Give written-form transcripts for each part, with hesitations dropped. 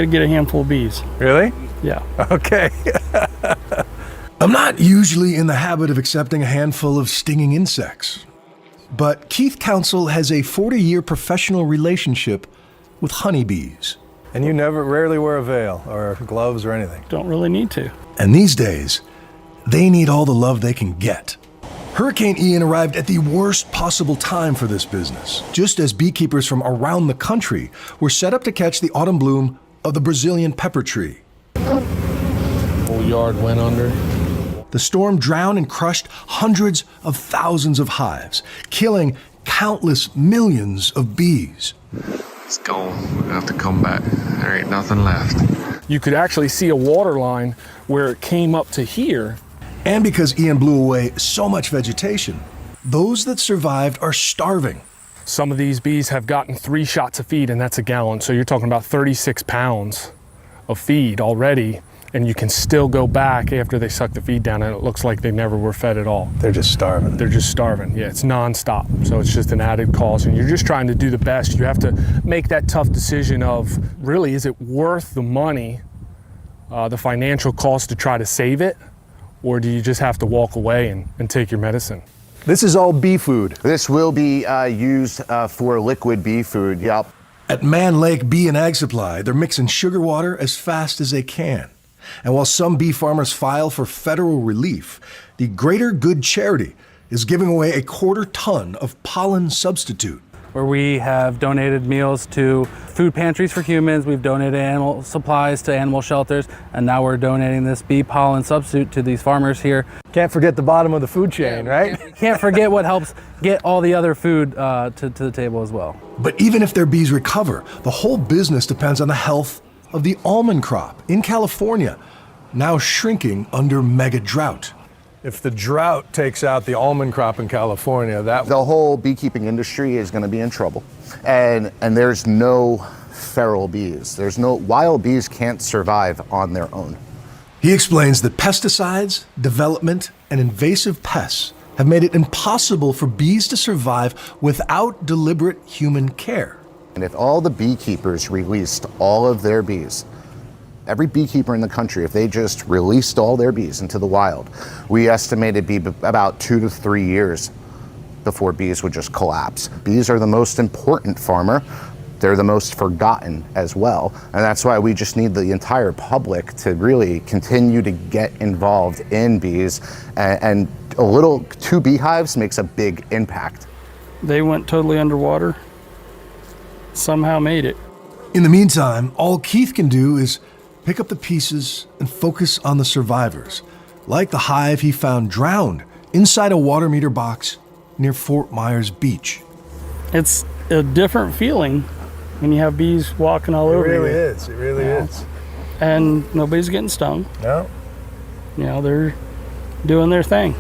to get a handful of bees. Really? Yeah. Okay. I'm not usually in the habit of accepting a handful of stinging insects, but Keith Council has a 40-year professional relationship with honeybees. And you rarely wear a veil or gloves or anything? Don't really need to. And these days, they need all the love they can get. Hurricane Ian arrived at the worst possible time for this business, just as beekeepers from around the country were set up to catch the autumn bloom of the Brazilian pepper tree. Whole yard went under. The storm drowned and crushed hundreds of thousands of hives, killing countless millions of bees. It's gone. We're gonna have to come back. There ain't nothing left. You could actually see a water line where it came up to here. And because Ian blew away so much vegetation, those that survived are starving. Some of these bees have gotten 3 shots of feed, and that's a gallon. So you're talking about 36 pounds of feed already, and you can still go back after they suck the feed down, and it looks like they never were fed at all. They're just starving. They're just starving. Yeah, it's nonstop. So it's just an added cost, and you're just trying to do the best. You have to make that tough decision of, really, is it worth the money, the financial cost to try to save it? Or do you just have to walk away and take your medicine? This is all bee food. This will be used for liquid bee food, yep. At Man Lake Bee and Ag Supply, they're mixing sugar water as fast as they can. And while some bee farmers file for federal relief, the Greater Good Charity is giving away a 1/4 ton of pollen substitute. Where we have donated meals to food pantries for humans, we've donated animal supplies to animal shelters, and now we're donating this bee pollen substitute to these farmers here. Can't forget the bottom of the food chain, right? Can't forget what helps get all the other food to the table as well. But even if their bees recover, the whole business depends on the health of the almond crop in California, now shrinking under mega drought. If the drought takes out the almond crop in California, The whole beekeeping industry is going to be in trouble. And there's no feral bees. Wild bees can't survive on their own. He explains that pesticides, development, and invasive pests have made it impossible for bees to survive without deliberate human care. And if all the beekeepers released all of their bees, every beekeeper in the country, if they just released all their bees into the wild, we estimate it'd be about 2 to 3 years before bees would just collapse. Bees are the most important farmer. They're the most forgotten as well. And that's why we just need the entire public to really continue to get involved in bees. And 2 beehives makes a big impact. They went totally underwater, somehow made it. In the meantime, all Keith can do is pick up the pieces and focus on the survivors, like the hive he found drowned inside a water meter box near Fort Myers Beach. It's a different feeling when you have bees walking all over you. It really is. It really is. And nobody's getting stung. No? You know, they're doing their thing.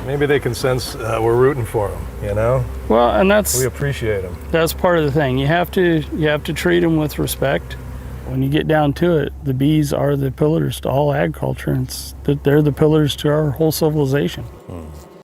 Maybe they can sense we're rooting for them, you know? Well, and We appreciate them. that's part of the thing. You have to treat them with respect. When you get down to it, the bees are the pillars to all agriculture, and they're the pillars to our whole civilization.